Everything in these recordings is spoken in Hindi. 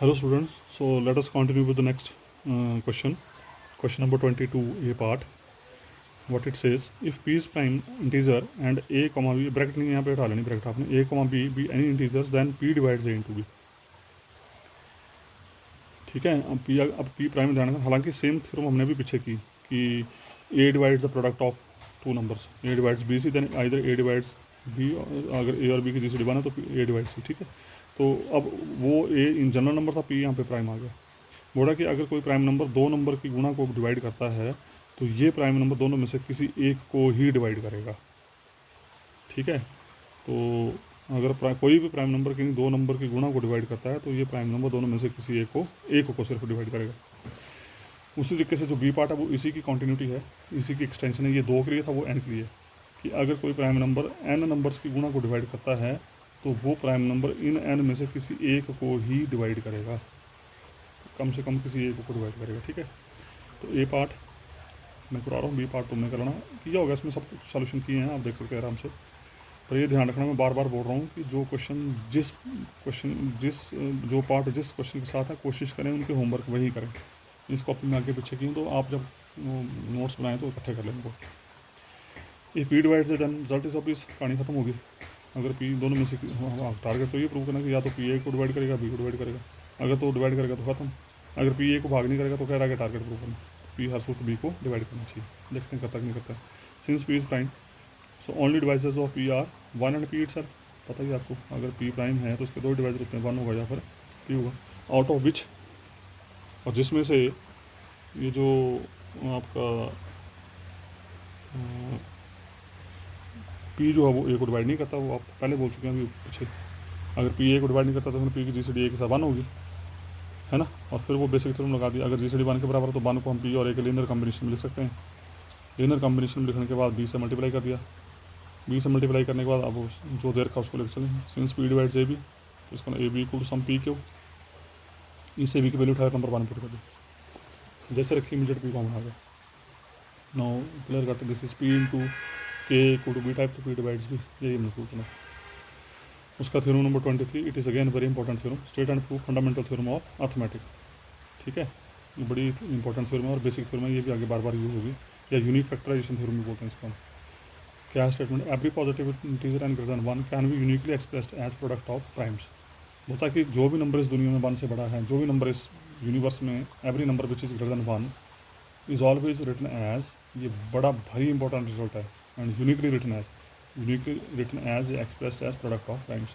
Hello students, so let us continue with the next question. Question number 22, A part. What it says, if p is prime integer and a comma b, bracket नहीं यहाँ पे उठा लेनी ब्रैकेट आपने, a comma b be any integers then p divides a into b. ठीक है, अब p प्राइम ध्यान रखना, हालांकि सेम थ्योरम हमने भी पीछे की कि a divides the product of two numbers, a divides b c, then either a divides b, अगर a और b की जीसीडी बना तो a डिवाइड्स c. ठीक है, तो अब वो a इन जनरल नंबर था, p यहाँ पे प्राइम आ गया. बोला कि अगर कोई प्राइम नंबर दो नंबर की गुणा को डिवाइड करता है तो ये प्राइम नंबर दोनों में से किसी एक को ही डिवाइड करेगा. ठीक है, तो अगर कोई भी प्राइम नंबर किन्हीं दो नंबर की गुणा को डिवाइड करता है तो ये प्राइम नंबर दोनों में से किसी एक को सिर्फ डिवाइड करेगा. उसी तरीके से जो बी पार्ट है वो इसी की कंटिन्यूटी है, इसी की एक्सटेंशन है. ये दो के लिए था, वो एन के लिए, कि अगर कोई प्राइम नंबर एन नंबर्स की गुणा को डिवाइड करता है तो वो प्राइम नंबर इन एन में से किसी एक को ही डिवाइड करेगा, कम से कम किसी एक को डिवाइड करेगा. ठीक है, तो ए पार्ट मैं करा रहा हूँ, बी पार्ट तुमने करना किया होगा. इसमें सब कुछ सॉल्यूशन किए हैं, आप देख सकते हैं आराम से. पर ये ध्यान रखना, मैं बार बार बोल रहा हूँ कि जो पार्ट जिस क्वेश्चन के साथ है, कोशिश करें उनके होमवर्क वही करें. इस कॉपी में आगे पीछे की तो आप जब नोट्स बनाएं तो इकट्ठे कर लें उनको. ये पी डिवाइड से देन रिजल्ट इज ऑब्वियस, कहानी खत्म होगी. अगर पी दोनों में से टारगेट तो ये प्रूव करना कि या तो पी ए को डिवाइड करेगा, बी को डिवाइड करेगा. अगर तो डिवाइड करेगा तो खत्म. अगर पी ए को भाग नहीं करेगा तो कह रहा है कि टारगेट प्रूव करना, पी हर सूत्र बी को डिवाइड करना चाहिए. देखते हैं करता नहीं करता. Since P is prime so only devices of P R one and P it sir. पता ही आपको, अगर पी प्राइम है तो उसके दो डिवाइजर होते हैं, वन होगा या फिर पी होगा. आउट ऑफ विच, और जिसमें से ये जो आपका पी जो है वो ए को डिवाइड नहीं करता, वो आप पहले बोल चुके हैं अभी पीछे. अगर पी ए को डिवाइड नहीं करता तो फिर पी की जी सी डी ए के साथ वन होगी, है ना. और फिर वो बेसिक थ्योरम लगा दिया. अगर जी सी डी वन के बराबर तो वन को हम पी और ए के लीनियर कॉम्बिनेशन में लिख सकते हैं. लीनियर कॉम्बिनेशन में लिखने के बाद बी से मल्टीप्लाई कर दिया. बी से मल्टीप्लाई करने के बाद अब जो देर का उसको लेकर चलेंगे. सिंस पी डिवाइड्स ए बी, तो इसका a b equal to some p q. इस ए बी की वैल्यू उठाकर नंबर वन पुट कर दी, जैसे रखी इमीडिएट पी कॉमन आ गया. नाउ क्लियर करते, this is p into k equal to b type to p divides b. यही हमने प्रूव करना. उसका theorem number 23, it is again very important theorem, state and prove fundamental theorem of arithmetic. ठीक है, ये बड़ी इंपॉर्टेंट थ्योरम है और बेसिक थ्योरम है. ये भी आगे बार बार यूज होगी, या यूनिक फैक्टराइजेशन थ्योरम भी बोलते हैं इसको. क्या है statement, every positive integer and greater than one can be uniquely expressed as product of primes. बोलता है कि जो भी नंबर इस दुनिया में वन से बड़ा है, जो भी नंबर इस यूनिवर्स में, every number which is greater than one is always written as, ये बड़ा भारी इंपॉर्टेंट रिजल्ट है, and uniquely written as expressed as product of primes.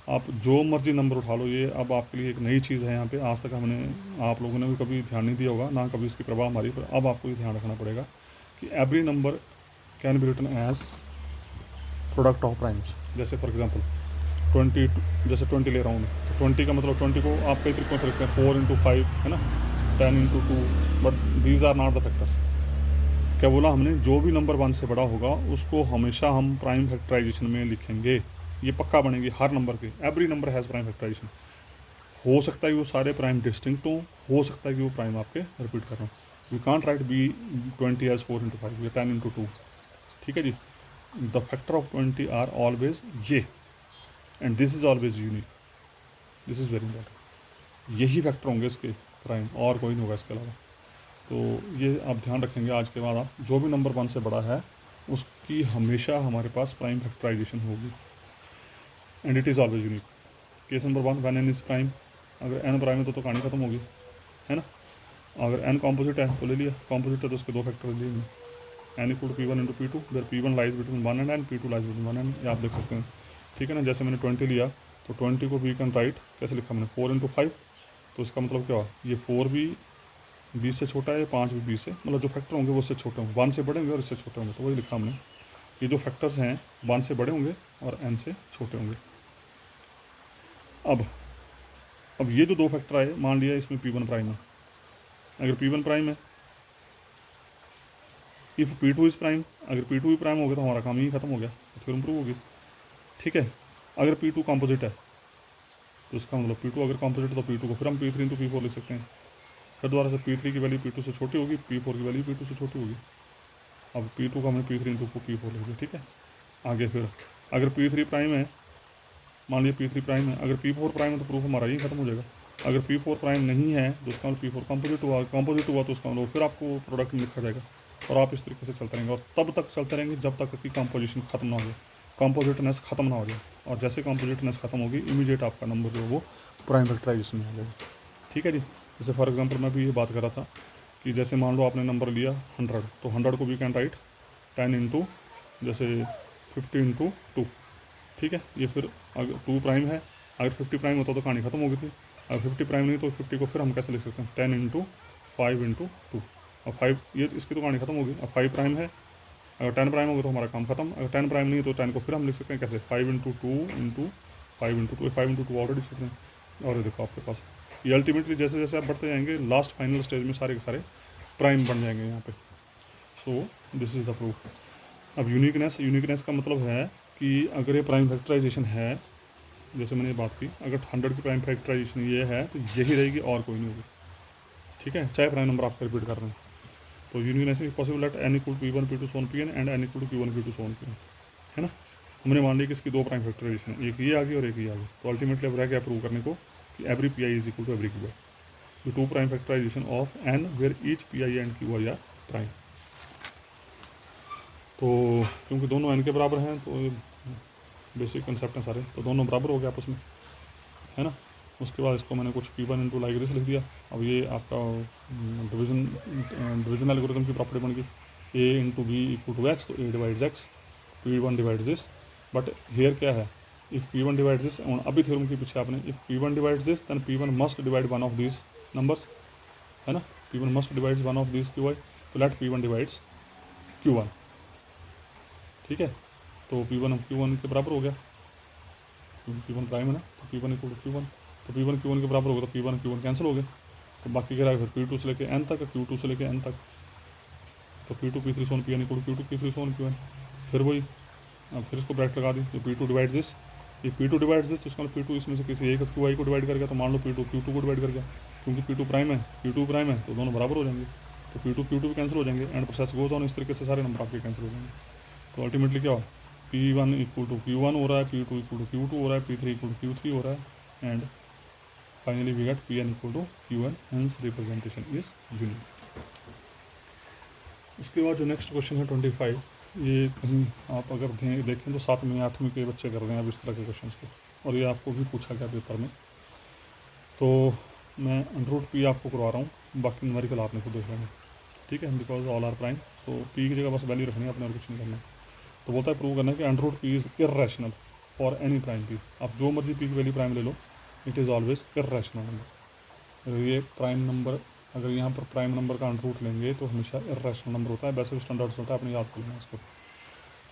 आप जो मर्जी नंबर उठा लो, ये अब आपके लिए एक नई चीज़ है यहाँ पे. आज तक आप लोगों ने भी कभी ध्यान नहीं दिया होगा, ना कभी उसकी प्रभाव हमारी, पर अब आपको ये ध्यान रखना पड़ेगा कि every number can be written as product of primes. जैसे फॉर एग्जांपल 20, जैसे 20 ले रहा हूँ मैं, तो 20 का मतलब 20 को आप कई तरीकों से लिखते हैं, 4 इंटू 5 है ना, 10 into 2, but these are not the factors. क्या बोला हमने, जो भी नंबर वन से बड़ा होगा उसको हमेशा हम प्राइम फैक्टराइजेशन में लिखेंगे. ये पक्का बनेगी हर नंबर के. Every number has prime factorization. हो सकता है कि वो सारे प्राइम डिस्टिंक्ट हो सकता है कि वो प्राइम आपके, रिपीट कर रहा हूँ, you can't write B 20 as 4 into 5 या 10 इंटू 2. ठीक है जी, the factor of 20 are always ये, and this is always unique. This is very important. यही फैक्टर होंगे इसके प्राइम, और कोई नहीं होगा इसके अलावा. तो ये आप ध्यान रखेंगे आज के बाद. आप जो भी नंबर वन से बड़ा है उसकी हमेशा हमारे पास प्राइम फैक्टराइजेशन होगी, and it is always unique. Case number one, when n is prime. अगर एन प्राइम है तो कहानी खत्म होगी, है ना. अगर एन कॉम्पोजिट है तो ले लिया, कॉम्पोजिट है तो उसके दो फैक्टर ले लिए. N equal to p one into p two, there p one lies between one and n, p two lies between one and. ये आप देख सकते हैं. ठीक है ना, जैसे मैंने 20 लिया तो 20 को वी कैन राइट कैसे लिखा मैंने, 4 इंटू 5. तो इसका मतलब क्या हुआ, ये 4 भी 20 से छोटा है, 5 भी 20 से, मतलब जो फैक्टर होंगे वो उससे छोटे होंगे, वन से बड़े होंगे और इससे छोटे होंगे. तो वही लिखा हमने, ये जो फैक्टर्स हैं वन से बड़े होंगे और एन से छोटे होंगे. अब ये जो दो फैक्टर आए, मान लिया इसमें P1 प्राइम है. अगर P1 प्राइम है, इफ़ P2 इज़ प्राइम, अगर P2 भी प्राइम हो गया तो हमारा काम ही खत्म हो गया, थ्योरम प्रूव होगी. ठीक है, अगर P2 कॉम्पोजिट है तो इसका मतलब P2 अगर कॉम्पोजिट है तो P2 को फिर हम P3 इंटू P4 लिख सकते हैं. फिर दोबारा से P3 की वैल्यू P2 से छोटी होगी, P4 की वैल्यू P2 से छोटी होगी. अब P2 को हमने P3 इंटू P4 लिख दिया. ठीक है, आगे फिर अगर P3 प्राइम है, मान लिया P3 प्राइम है, अगर P4 प्राइम है तो प्रूफ हमारा यही खत्म हो जाएगा. अगर P4 प्राइम नहीं है तो उसका मतलब P4 कंपोजिट हुआ तो उसका मतलब फिर आपको प्रोडक्ट में लिखा जाएगा, और आप इस तरीके से चलते रहेंगे, और तब तक चलते रहेंगे जब तक कि कंपोजिशन खत्म ना हो जाए, कंपोजिटनेस खत्म ना हो जाए। और जैसे कंपोजिटनेस खत्म होगी इमीडिएट आपका नंबर जो है वो प्राइम फैक्टराइजेशन में आ जाएगा। ठीक है जी। जैसे फॉर एग्जांपल मैं भी ये बात कर रहा था कि जैसे मान लो आपने नंबर लिया 100, तो 100 को वी कैन राइट 10 इंटू जैसे 50 इंटू 2। ठीक है, ये फिर अगर 2 प्राइम है, अगर 50 प्राइम होता तो कहानी खत्म हो गई थी। अगर 50 प्राइम नहीं तो 50 को फिर हम कैसे लिख सकते हैं 10 इंटू 5 इंटू 2। अब 5 ये इसकी तो कहानी खत्म होगी। अब 5 प्राइम है, अगर 10 प्राइम होगा तो हमारा काम खत्म। अगर 10 प्राइम नहीं है तो 10 को फिर हम लिख सकते हैं कैसे 5 into 2 into 5 into 2, 5 into 2 already लिख सकते हैं। और ये देखो आपके पास ये अल्टीमेटली जैसे जैसे आप बढ़ते जाएंगे लास्ट फाइनल स्टेज में सारे के सारे प्राइम बन जाएंगे यहाँ पे। So this is the proof. अब यूनिकनेस का मतलब है कि अगर ये प्राइम फैक्टराइजेशन है, जैसे मैंने ये बात की, अगर 100 की प्राइम फैक्टराइजेशन ये है तो यही रहेगी और कोई नहीं होगी। ठीक है, चाहे प्राइम नंबर आप रिपीट कर रहे हैं। तो uniqueness is possible at n equal to p1 p2 so on pn and n equal to q1 p2 so on pn, है ना। हमने मान लिया कि इसकी 2 प्राइम फैक्टराइजेशन है, एक ये आ गई और एक ये आ गई। तो अल्टीमेटली अब रह गया प्रूव करने को कि every p i is equal to every q i, 2 prime factorization of n where each p i and q i are prime. तो क्योंकि दोनों n के बराबर हैं तो बेसिक कंसेप्ट हैं सारे, तो दोनों बराबर हो गए आपस में, है ना। उसके बाद इसको मैंने कुछ P1 इंटू लाइक दिस लिख दिया। अब ये आपका डिवीजन एल्गोरिथम की प्रॉपर्टी बन गई, A into b equal to x, तो A divides x, P1 divides this. But here क्या है, इफ़ P1 डिवाइड्स दिस, अभी थ्योरम के पीछे आपने if P1 divides this then P1 must divide one of this numbers, है ना। P1 must divides one of this QI, तो लेट P1 डिवाइड्स Q1। ठीक है, तो P1 Q1 के बराबर हो गया, P1 प्राइम है ना, तो P1 इक्वल टू Q1, तो P1 Q1 के बराबर होगा, तो P1 Q1 कैंसिल हो गए। तो बाकी क्या रहेगा फिर P2 से लेके n तक, Q2 से लेके n तक, तो P2 P3 so on Pn equal to Q2 P3 so on Qn। फिर वही, अब फिर इसको ब्रैकेट लगा दी, तो P2 डिवाइड दिस, ये P2 डिवाइड दिस, तो इसका P2 इसमें से किसी एक QI को डिवाइड कर गया, तो मान लो P2 Q2 को डिवाइड कर गया, क्योंकि P2 प्राइम है Q2 प्राइम है, तो दोनों बराबर हो जाएंगे, तो P2 Q2 भी कैंसिल हो जाएंगे, एंड प्रोसेस गोज ऑन, इस तरीके से सारे नंबर आपके कैंसिल हो जाएंगे। तो अल्टीमेटली क्या हो, P1 इक्वल टू Q1 हो रहा है, P2 इक्वल टू Q2 हो रहा है, P3 इक्वल टू Q3 हो रहा है, and finally we get Pn equal to Qn, hence representation is unique. उसके बाद जो नेक्स्ट क्वेश्चन है 25, ये कहीं आप अगर देखें तो 7वीं 8वीं के बच्चे कर रहे हैं अब इस तरह के क्वेश्चन को, और ये आपको भी पूछा गया पेपर में। तो मैं अंडर रूट पी आपको करवा रहा हूँ, बाकी न्यूमेरिकल आपने खुद देख लेना। ठीक है, बिकॉज ऑल आर प्राइम, तो पी की जगह बस वैल्यू रखनी है अपने, और कुछ नहीं करना। तो बोलता है प्रूव करना है कि under root P is irrational for any prime P. आप जो मर्जी पी की वैल्यू प्राइम ले लो, it is always irrational number. अगर ये प्राइम नंबर, अगर यहाँ पर प्राइम नंबर का अंडर रूट लेंगे तो हमेशा इर्रेशनल नंबर होता है, वैसे स्टैंडर्ड होता है, अपने याद कर लेना इसको।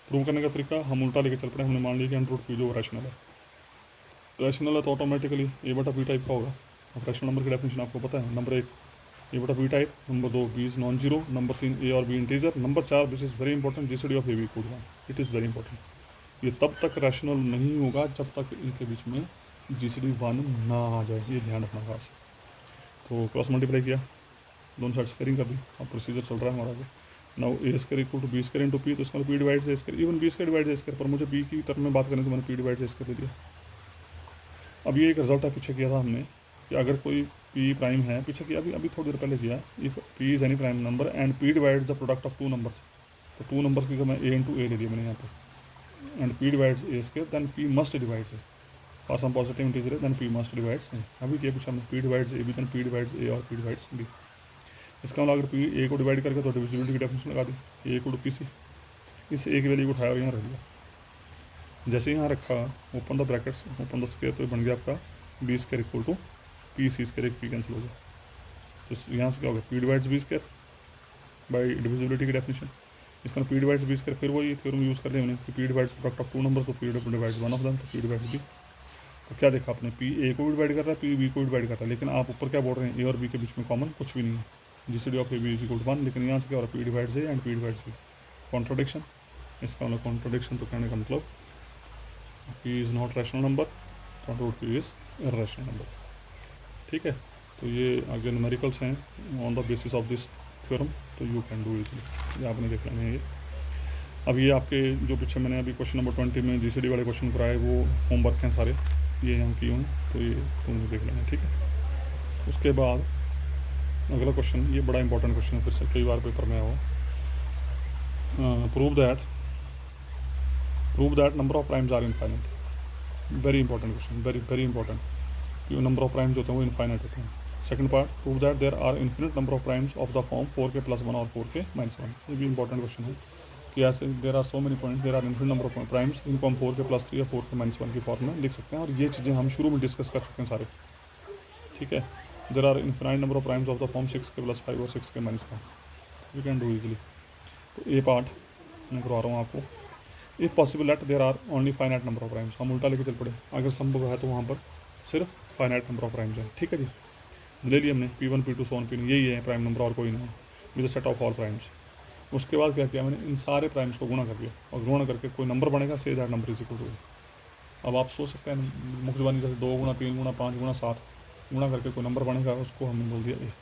प्रूव करने का तरीका हम उल्टा लेके चल पड़े, हमने मान लिया कि अंडर रूट पी जो रैशनल है, रैशनल है तो ऑटोमेटिकली ए बटा बी टाइप का होगा। अब रैशनल नंबर की डेफिनेशन आपको पता है, नंबर 1 ए बटा b type, number 2 b is non zero, number 3 a और b integer, number 4 which is very important GCD of A b equal to 1। It is very important. ये तब तक रैशनल नहीं होगा जब तक इनके बीच में जीसीडी 1 ना आ जाए, ये ध्यान रखना खास। तो क्रॉस मल्टीप्लाई किया, दोनों साइड स्क्वायरिंग कर दी, अब प्रोसीजर चल रहा है हमारा आगे। Now a square equal to b square into p, तो इसका p divide a square, even b square divide a square, पर मुझे बी की टर्म में बात करें तो मैंने पी डिवाइड ए स्क्वायर दे दिया। अब ये एक रिजल्ट है पीछे किया था हमने कि अगर कोई पी प्राइम है, पीछे किया अभी थोड़ी देर पहले किया, if P is any prime number and P divides the product of 2 numbers, तो 2 नंबर्स की मैं ए इंटू ए ले लिया मैंने यहाँ पे, and P divides A square, then P must divides A for some positive integer, then P must divides A. अभी किया कुछ हमने P divides A B, then P divides A और पी डिवाइड्स बी। इसका मतलब अगर पी ए को डिवाइड करके तो डिविजिबिलिटी की डेफिनेशन लगा दी, ए को टू पी सी, इस ए की वैल्यू को उठाया और यहाँ रख दिया। जैसे यहाँ रखा, open the brackets, open the square, तो बन गया आपका B square equal to P C square, एक पी कैंसिल हो गया, तो यहाँ से क्या हो गया P divides B square by divisibility की डेफिनेशन। इसका पी डिवाइड्स बी स्क्वायर, फिर वही थ्योरम यूज़ कर लिया हमने कि P divides product of 2 number, तो P divides one of them, तो पी डिवाइड्स बी। तो क्या देखा आपने, पी ए को भी डिवाइड कर रहा है, पी बी को डिवाइड कर रहा है, लेकिन आप ऊपर क्या बोल रहे हैं, ए और बी के बीच में कॉमन कुछ भी नहीं है, GCD of A B is equal to 1, लेकिन यहाँ से क्या हो रहा है P divides A and P divides B, contradiction. इसका मतलब कॉन्ट्रोडिक्शन, तो कहने का मतलब P is not rational number, तो root P is irrational number. ठीक है, तो ये आगे न्यूमेरिकल्स हैं on the basis of this theorem, तो यू कैन डू इजीली, ये आपने देख लेना है। ये अब ये आपके जो पीछे मैंने अभी क्वेश्चन नंबर 20 में जीसीडी वाले क्वेश्चन कराए, वो होमवर्क हैं सारे, ये यहाँ किए हुए हैं, तो ये तुम देख लेना। ठीक है। उसके बाद अगला क्वेश्चन, ये बड़ा इंपॉर्टेंट क्वेश्चन है, फिर से कई बार पेपर में आया हो। Prove that number of primes are infinite. Very important question, very very important, कि नंबर ऑफ प्राइम्स होते हैं वो इनफाइनाइट होते हैं। Second part, prove that there are infinite number of primes of the form 4k+1 और 4k-1। ये भी इंपॉर्टेंट क्वेश्चन है कि ऐसे there are so many points, there are infinite number of primes, इनको हम 4k+3 या 4k-1 की फॉर्म में लिख सकते हैं। और ये चीज़ें हम शुरू में डिस्कस कर चुके हैं सारे, ठीक है। There are infinite number of primes of the form 6k+5 और 6k-1, you can do easily. तो ये पार्ट मैं करवा रहा हूँ आपको। If possible let there are only finite number of primes, हम उल्टा लेके चल पड़े, अगर संभव है तो वहाँ पर सिर्फ फाइनाइट नंबर ऑफ प्राइम्स है, ठीक है जी। ले लिया हमने P1 P2 सोन P, यही है प्राइम नंबर और कोई नहीं, with the set of all primes. उसके बाद क्या किया मैंने, इन सारे प्राइम्स को गुणा कर दिया, और गुणा करके कोई नंबर बनेगा, say that number is equal to. अब आप सोच सकते हैं मुख्य जबानी जैसे 2 गुणा 3 गुणा 5 गुणा 7 गुणा करके कोई नंबर बनेगा, उसको हमने बोल दिया ए।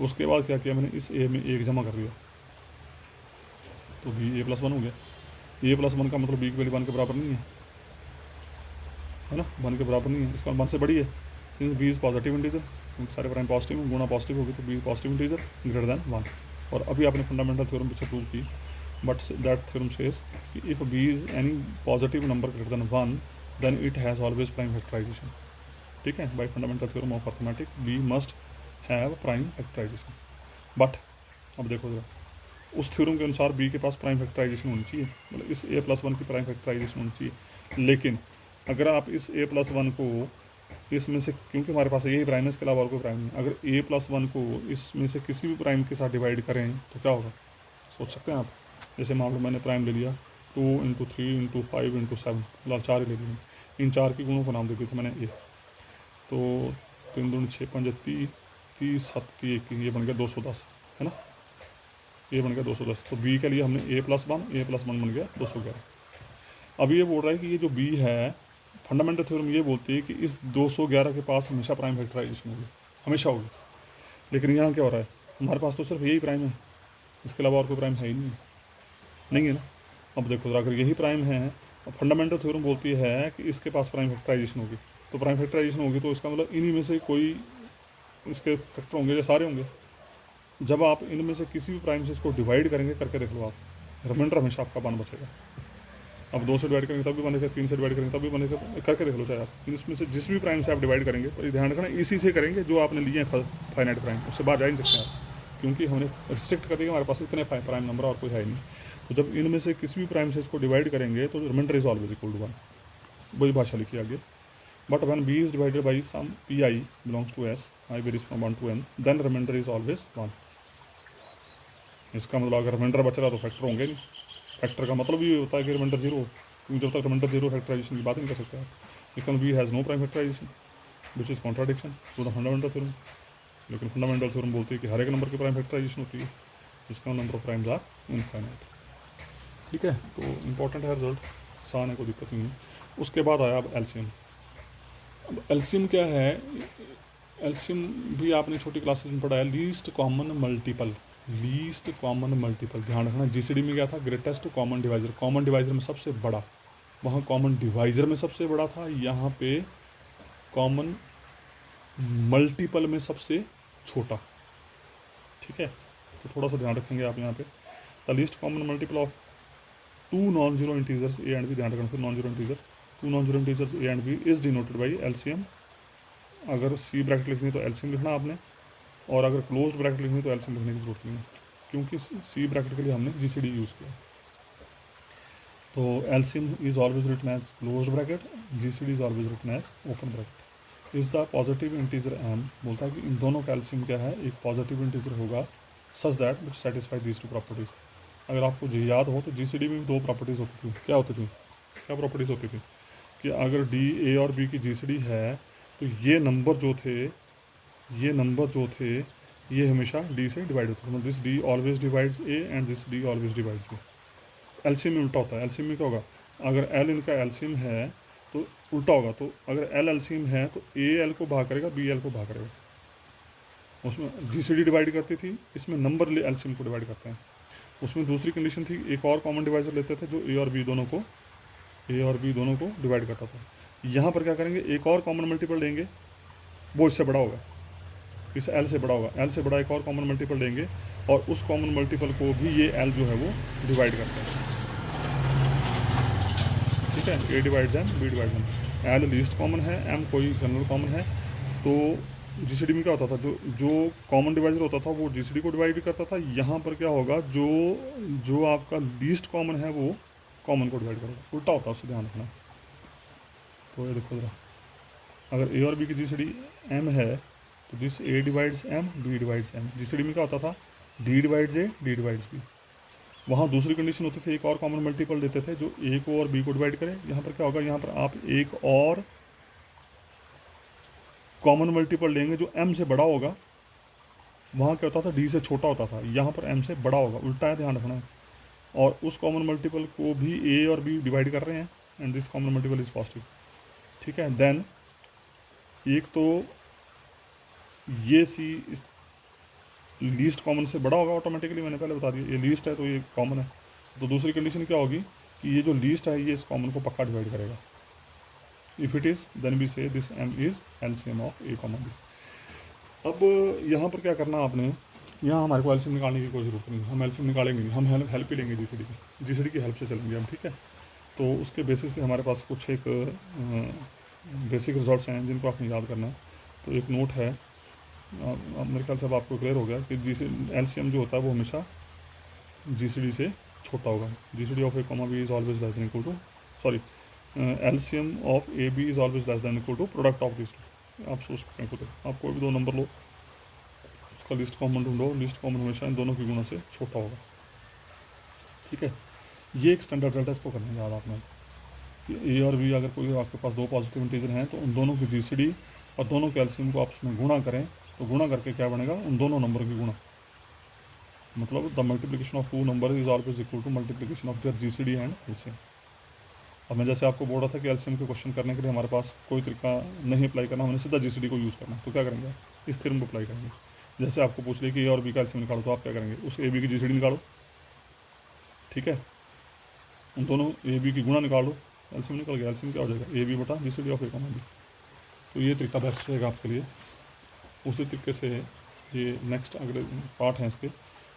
उसके बाद क्या किया मैंने, इस ए में 1 जमा कर दिया, तो बी A+1 हो गया। A+1 का मतलब बी की वैल्यू 1 के बराबर नहीं है ना, 1 के बराबर नहीं है, इसका 1 से बड़ी है, since b is positive integer, क्योंकि सारे प्राइम पॉजिटिव हैं, गुणा पॉजिटिव होगी तो b positive integer greater than 1। और अभी आपने फंडामेंटल थ्योरम पीछे प्रूव की, बट दैट थ्योरम सेज कि if b is any positive number greater than 1 then it has always prime factorization, ठीक है। By fundamental theorem of arithmetic b must have prime factorization. But अब देखो जरा, उस थ्योरम के अनुसार बी के पास प्राइम फैक्टराइजेशन होनी चाहिए, मतलब इस A+1 की प्राइम फैक्टराइजेशन होनी चाहिए। लेकिन अगर आप इस A+1 को इसमें से, क्योंकि हमारे पास यही प्राइम है, इसके अलावा और कोई प्राइम नहीं, अगर A+1 को इसमें से किसी भी प्राइम के साथ डिवाइड करें तो क्या होगा, सोच सकते हैं आप। जैसे मान लो मैंने प्राइम ले लिया 2 × 3 × 5 × 7, फिलहाल 4 ही ले लिए, इन 4 की गुणों को नाम दे दिए थे मैंने ए, तो 3 दूनी 6 5 30 30 7 31, ये बन गया 210, है ना, ये बन गया 210। तो बी के लिए हमने A+1 बन गया 211। अब ये बोल रहा है कि ये जो बी है, फंडामेंटल थ्योरम ये बोलती है कि इस 211 के पास हमेशा प्राइम फैक्टराइजेशन होगी, हमेशा होगी। लेकिन यहाँ क्या हो रहा है, हमारे पास तो सिर्फ यही प्राइम है, इसके अलावा और कोई प्राइम है ही नहीं है ना। अब देखो अगर यही प्राइम है, फंडामेंटल थ्योरम बोलती है कि इसके पास प्राइम फैक्टराइजेशन होगी, तो प्राइम फैक्टराइजेशन होगी तो इसका मतलब इन्हीं में से कोई इसके फैक्टर होंगे या सारे होंगे। जब आप इनमें से किसी भी प्राइम से इसको डिवाइड करेंगे, करके देख लो आप, रिमाइंडर हमेशा आपका 1 बचेगा। अब 2 से डिवाइड करेंगे तब भी बनेगा, 3 से डिवाइड करेंगे तब भी बनेगा, करके देख लो चाहे आप। इसमें से जिस भी प्राइम से आप डिवाइड करेंगे, और ध्यान रखना इसी से करेंगे जो आपने लिए हैं फाइनाइट प्राइम, उससे बाहर जा नहीं सकते आप, क्योंकि हमने रिस्ट्रिक्ट कर दिया हमारे पास इतने प्राइम नंबर और कोई है नहीं। तो जब इनमें से किसी भी प्राइम से इसको डिवाइड करेंगे तो remainder is always equal to 1, वही भाषा लिखी आगे। But when b is divided by some pi belongs to s, I varies from 1 to n, then remainder is always 1। इसका मतलब अगर रिमाइंडर बच रहा तो फैक्टर होंगे नहीं, फैक्टर का मतलब ये होता है कि रिमाइंडर जीरो, क्योंकि जब तक रिमाइंडर जीरो फैक्टराइजेशन की बात नहीं कर सकते आप। लेकिन b has no prime factorization which is contradiction to the fundamental theorem. लेकिन फंडामेंटल थ्योरम बोलती है कि हर एक नंबर की प्राइम फैक्टराइजेशन होती है, जिसका number of primes are infinite, ठीक है। तो इंपॉर्टेंट है रिजल्ट, आसान है, कोई दिक्कत नहीं है। उसके बाद आया अब एलसीएम। अब एलसीएम क्या है, एलसीएम भी आपने छोटी क्लासेस में पढ़ा है, least common multiple. Least common multiple, ध्यान रखना, जीसीडी में क्या था, greatest common divisor, common divisor में सबसे बड़ा, वहाँ कॉमन डिवाइजर में सबसे बड़ा था, यहाँ पे कॉमन मल्टीपल में सबसे छोटा, ठीक है। तो थोड़ा सा ध्यान रखेंगे आप यहाँ पे, the least common multiple of 2 non zero integers a and b, ध्यान रखना, फिर non zero integer, 2 non zero integers a and b is denoted by LCM. अगर सी ब्रैकेट लिखनी तो एलसीएम लिखना आपने, और अगर क्लोज्ड ब्रैकेट लिखनी तो एलसीएम लिखने की जरूरत नहीं है, क्योंकि सी ब्रैकेट के लिए हमने जीसीडी यूज़ किया। तो LCM is always written as closed bracket, GCD is always written as open bracket. Is the positive integer m, बोलता है कि इन दोनों का एलसीएम क्या है, एक पॉजिटिव इंटीजर होगा such that which satisfy these two properties. अगर आपको याद हो तो जीसीडी में 2 प्रॉपर्टीज़ होती थी, क्या होती थी, क्या प्रॉपर्टीज़ होती थी, कि अगर डी ए और बी की जीसीडी है तो ये नंबर जो थे ये हमेशा डी से डिवाइड होते हैं, this d always divides A and this d always divides b. LCM में उल्टा होता है, एलसीएम में क्या होगा, अगर एल इनका एलसीएम है तो उल्टा होगा, तो अगर एल एलसीएम है तो ए एल को भाग करेगा, बी एल को भाग करेगा। उसमें जीसीडी डिवाइड करती थी, इसमें नंबर एलसीएम को डिवाइड करते हैं। उसमें दूसरी कंडीशन थी, एक और कॉमन डिवाइजर लेते थे जो ए और बी दोनों को डिवाइड करता था। यहाँ पर क्या करेंगे, एक और कॉमन मल्टीपल लेंगे, वो इससे बड़ा होगा, इस एल से बड़ा होगा, एल से बड़ा एक और कॉमन मल्टीपल लेंगे और उस कॉमन मल्टीपल को भी ये एल जो है वो डिवाइड करता है। ठीक है, a divides m, b divides m. L least common है, एम कोई जनरल कॉमन है। तो जीसीडी में क्या होता था, जो कॉमन डिवाइजर होता था वो जीसीडी को डिवाइड करता था। यहाँ पर क्या होगा, जो आपका लीस्ट कॉमन है वो कॉमन को डिवाइड करेगा, उल्टा होता है, उससे ध्यान रखना। तो ये देखो जरा, अगर ए और बी की जीसीडी एम है तो this a divides m, b divides m. GCD में क्या होता था, d divides a, d divides b. वहाँ दूसरी कंडीशन होती थी, एक और कॉमन मल्टीपल देते थे जो ए को और बी को डिवाइड करे। यहाँ पर क्या होगा, यहाँ पर आप एक और कॉमन मल्टीपल लेंगे जो एम से बड़ा होगा। वहाँ क्या होता था, डी से छोटा होता था, यहाँ पर एम से बड़ा होगा, उल्टा है, ध्यान रखना है। और उस कॉमन मल्टीपल को भी ए और बी डिवाइड कर रहे हैं and this common multiple is positive. ठीक है, देन एक तो ये सी इस लीस्ट कॉमन से बड़ा होगा ऑटोमेटिकली, मैंने पहले बता दिया, ये लीस्ट है तो ये कॉमन है। तो दूसरी कंडीशन क्या होगी कि ये जो लीस्ट है ये इस कॉमन को पक्का डिवाइड करेगा। If it is then we say this M is LCM of A comma B. अब यहाँ पर क्या करना आपने, यहाँ हमारे को एलसीएम निकालने की कोई ज़रूरत नहीं, हम एलसीएम निकालेंगे नहीं, हम हेल्प ही लेंगे जीसीडी की हेल्प से चलेंगे हम। ठीक है, तो उसके बेसिस पे हमारे पास कुछ एक बेसिक रिजल्ट्स हैं जिनको आपने याद करना है। तो एक नोट है, मेरे ख्याल से अब आपको क्लियर हो गया कि एलसीएम जो होता है वो हमेशा जीसीडी से छोटा होगा। GCD of A comma b is always less than equal to, sorry, LCM of A B is always less than equal to product of this two. आप सोच सकते हैं खुद, आप कोई भी दो नंबर लो, उसका लिस्ट कॉमन ढूंढो, लिस्ट कॉमन हमेशा इन दोनों की गुणा से छोटा होगा। ठीक है, ये एक स्टैंडर्ड रिजल्ट है, इसको करने के बाद आपने ए और बी अगर कोई आपके पास दो पॉजिटिव इंटीजर हैं तो उन दोनों की जीसीडी और दोनों के एलसीएम को आपस में गुणा करें, तो गुणा करके क्या बनेगा, उन दोनों नंबर की गुणा, मतलब the multiplication of two number is always equal to multiplication of their GCD and LCM. अब मैं जैसे आपको बोल रहा था कि एलसीएम के क्वेश्चन करने के लिए हमारे पास कोई तरीका नहीं अप्लाई करना, हमने सीधा जीसीडी को यूज़ करना। तो क्या करेंगे, इस थ्योरम को अप्लाई करेंगे। जैसे आपको पूछ लिया कि ए और बी का एलसीएम निकालो, तो आप क्या करेंगे, उस ए बी की जीसीडी निकालो। ठीक है, उन दोनों ए बी की गुणा निकालो, एलसीएम निकल गया। एलसीएम क्या हो जाएगा, ए बी बटा GCD of A comma b. तो ये तरीका बेस्ट रहेगा आपके लिए। उसी तरीके से ये नेक्स्ट अगले पार्ट हैं इसके,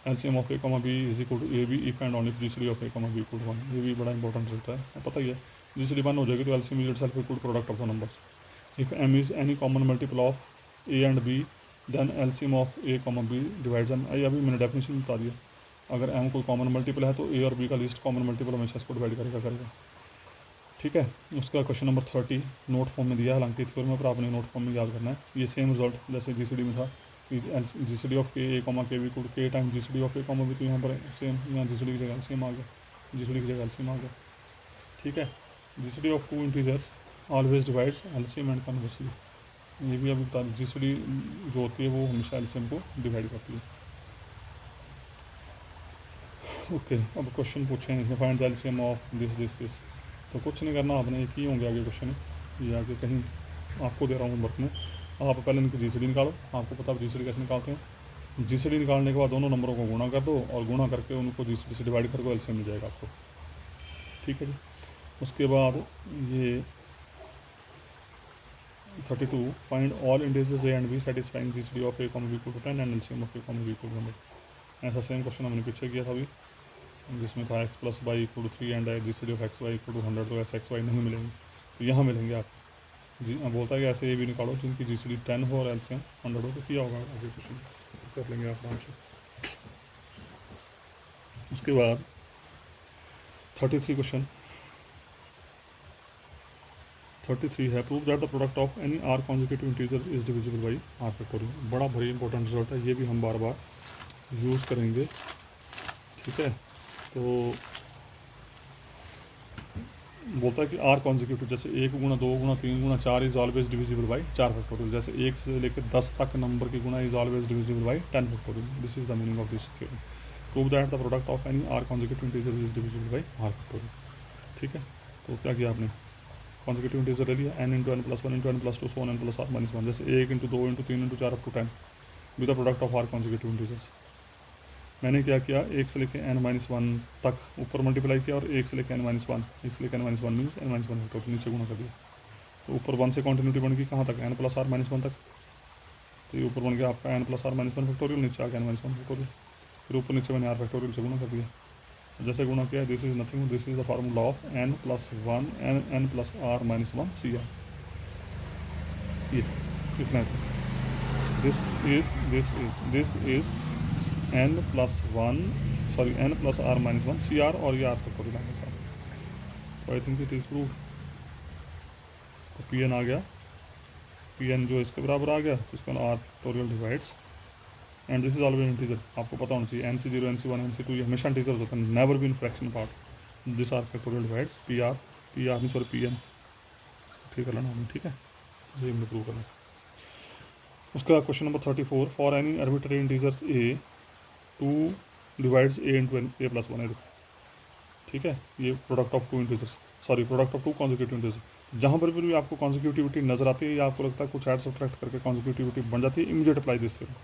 LCM of A comma b is equal to a b if and only GCD of A comma b equal to 1। ये भी बड़ा इंपॉर्टेंट रहता है, पता ही है। जीसीडी 1 हो जाएगी तो LCM is itself equal to product of the numbers. If m is any common multiple of a and b then LCM of A comma b divides m. अभी मैंने डेफिनेशन बता दिया, अगर एम कोई कॉमन मल्टीपल है तो ए और बी का लिस्ट कॉमन मल्टीपल हमेशा इसको डिवाइड करेगा। ठीक है, उसका क्वेश्चन नंबर 30 नोट फॉर्म में दिया है, हालांकि थ्योरम पर आपने नोट फॉर्म में याद करना है। ये सेम रिजल्ट जैसे जीसीडी में था, GCD of k a comma k b equal to k time GCD of A comma b, तो यहाँ पर सेम, यहाँ जीसीडी की जगह एलसीएम आ गया, जीसीडी की जगह एलसीएम आ गया। ठीक है, GCD of two integers always divides LCM and conversely. ये भी अभी बता दें, जीसीडी जो होती है वो हमेशा एलसीएम को डिवाइड करती है। ओके, अब क्वेश्चन पूछे हैं, find the LCM of this. तो कुछ नहीं करना आपने, एक ही होंगे आगे क्वेश्चन, ये आगे कहीं आपको दे रहा हूँ वर्क में। आप पहले इनकी जीसीडी निकालो, आपको पता है जीसीडी कैसे निकालते हैं। जीसीडी निकालने के बाद दोनों नंबरों को गुणा कर दो और गुणा करके उनको जीसीडी से डिवाइड करके एलसीएम मिल जाएगा आपको। ठीक है जी, उसके बाद ये 32 find all integers a and b satisfying GCD of A comma b equal to 10 and LCM of A comma b equal to 100। ऐसा सेम क्वेश्चन हमने पीछे किया था अभी, जिसमें था x plus y equal to 3 and GCD of x y equal to 100। तो ऐसे एक्स वाई नहीं मिलेंगे, तो यहाँ मिलेंगे आप जी। बोलता है कि ऐसे ये भी निकालो जिनकी जीसीडी 10 हो और एलसीएम 100 हो। तो किया होगा आगे क्वेश्चन कर लेंगे आप आराम से। उसके बाद 33 क्वेश्चन 33 है, prove that the product of any r consecutive integer is divisible by r factorial. बड़ा भारी इंपॉर्टेंट रिजल्ट है, ये भी हम बार बार यूज़ करेंगे। ठीक है, तो बोलता है कि आर कॉन्जिक्यूटिव, जैसे 1 गुणा 2 गुणा 3 गुणा 4 is always divisible by 4 factorial. जैसे 1 से लेकर 10 तक नंबर की गुणा is always divisible by 10 factorial. This is the meaning of this theorem. Prove that the product of any r consecutive integer is divisible by r factorial. ठीक है, तो क्या किया आपने, कॉन्जिक्यूटिव इंटीजर ले लिया, n into n plus 1 into n plus 2 so n plus r minus 1। जैसे 1 into 2 into 3 into 4 up to 10 with the product of are consecutive integers. मैंने क्या किया, 1 से लेकर n-1 तक ऊपर मल्टीप्लाई किया और 1 से लेकर n-1, 1 से लेकर n-1 मीन्स n-1 तो नीचे गुणा कर दिया। तो ऊपर 1 से कॉन्टिन्यूटी बन गई कहाँ तक, n प्लस r माइनस 1 तक। तो ये ऊपर बन गया आपका n plus are minus one factorial, नीचे आ गया n माइनस वन फैक्टोरियल, फिर ऊपर नीचे मैंने आर फैक्टोरियल से गुणा कर दिया। जैसे गुणा किया, this is nothing, this is the formula of n plus one n plus are minus one C R, ये इतना था। This is n plus one sorry n plus are minus one C R, और ये आर फैक्टोरियल आगे साथ। तो I think it is prove. तो पी एन आ गया, पी एन जो इसके बराबर आ गया, इसका R factorial divides, and this is always integer, आपको पता होना चाहिए NC 0 NC 1 NC 2 ये हमेशा इंटीजर होता है, never been fraction part. This R factorial divides P R नहीं सॉरी पी एन, ठीक है लेना, ठीक है, ये हमने प्रूव करना। उसका question number 34, for any arbitrary integers A 2 divides A into A plus one है, ठीक है, ये product of two integers, sorry product of two consecutive integer. जहाँ पर भी आपको कॉन्जिक्यूटिविटी नजर आती है या आपको लगता है कुछ ऐड सब्ट्रैक्ट करके कॉन्जिक्यूटिविटी बन जाती है, इमीडिएट अप्लाई दिस थ्योरम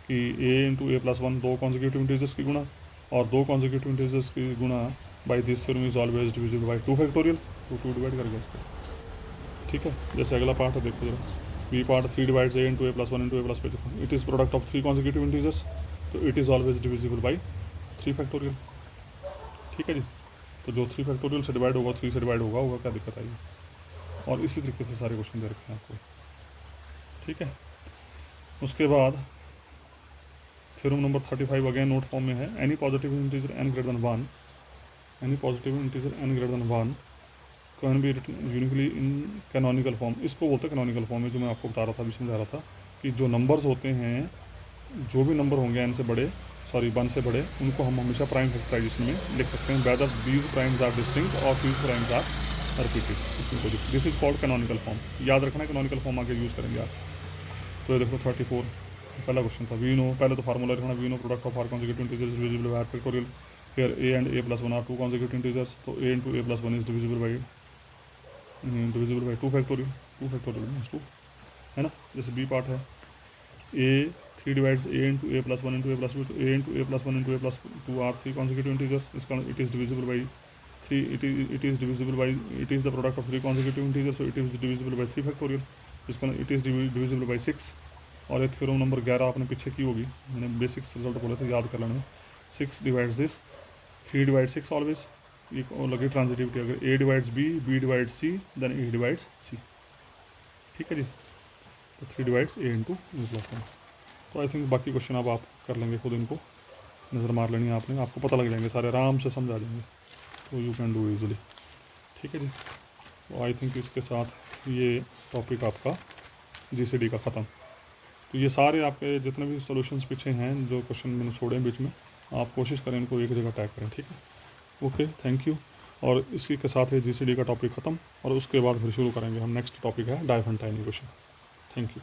कि A into A plus one, दो कॉन्जिक्यूटिव इंटीजर्स की गुणा, और दो कॉन्जिक्यूटिव इंटीजर्स की गुणा by this theorem is always divisible by two factorial, two divide करके इसको, ठीक है। जैसे अगला पार्ट है, देखो जरा, B part 3 divides A into A plus one into A plus पे, it is product of 3 consecutive integers, तो it is always divisible by 3 factorial, ठीक है जी। तो जो 3 फैक्टोरियल से डिवाइड होगा 3 से डिवाइड होगा, क्या दिक्कत आएगी। और इसी तरीके से सारे क्वेश्चन दे रखे हैं आपको, ठीक है। उसके बाद theorem number 35 again note form में है, any positive integer n greater than 1, any positive integer n greater than 1 can be written uniquely in canonical form. इसको बोलते हैं कैनोनिकल फॉर्म में, जो मैं आपको बता रहा था, अभी समझा रहा था कि जो नंबर्स होते हैं, जो भी नंबर होंगे n से बड़े, सॉरी 1 से बड़े, उनको हम हमेशा प्राइम फैक्टराइजेशन में लिख सकते हैं, whether these primes are distinct और दीज प्राइम्स आर रिपीटेड, इसमें कोई this is called canonical form, याद रखना कैनोनिकल फॉर्म आगे यूज़ करेंगे आप। तो ये देखो 34 पहला क्वेश्चन था, वी नो, पहले तो फार्मूला रखना, we know product of are consecutive integers divisible by R factorial, here A and A plus one are two consecutive integers, तो A into A plus one is divisible by two factorial means 2, है ना। जैसे बी पार्ट है, A 3 divides A into A plus one into A plus two, तो A into A plus one into A plus two are 3 consecutive integers, इसका it is divisible by 3, it is divisible by, it is the product of 3 consecutive integers, so it is divisible by 3 factorial, इसका इट इज़ डिविजिबल बाई 6। और ये थ्योरम नंबर 11 आपने पीछे की होगी, मैंने बेसिक्स रिजल्ट बोले थे, याद कर लेना। 6 डिवाइड्स दिस, 3 डिवाइड 6 ऑलवेज, ये लगी ट्रांजिटिविटी, अगर A divides B divides C, then A divides C, ठीक है जी। तो 3 divides A into A plus one. तो आई थिंक बाकी क्वेश्चन अब आप कर लेंगे खुद, इनको नज़र मार लेनी है आपने, आपको पता लग जाएंगे सारे, आराम से समझ आ जाएंगे, तो यू कैन डू ईजिली, ठीक है जी। तो आई थिंक इसके साथ ये टॉपिक आपका GCD का ख़त्म। तो ये सारे आपके जितने भी सॉल्यूशंस पीछे हैं, जो क्वेश्चन मैंने छोड़े हैं बीच में, आप कोशिश करें इनको एक जगह टैग करें, ठीक है। Okay, thank you. और इसी के साथ ही GCD का टॉपिक ख़त्म, और उसके बाद फिर शुरू करेंगे हम, नेक्स्ट टॉपिक है डाइफेंटाइन इक्वेशन। Thank you.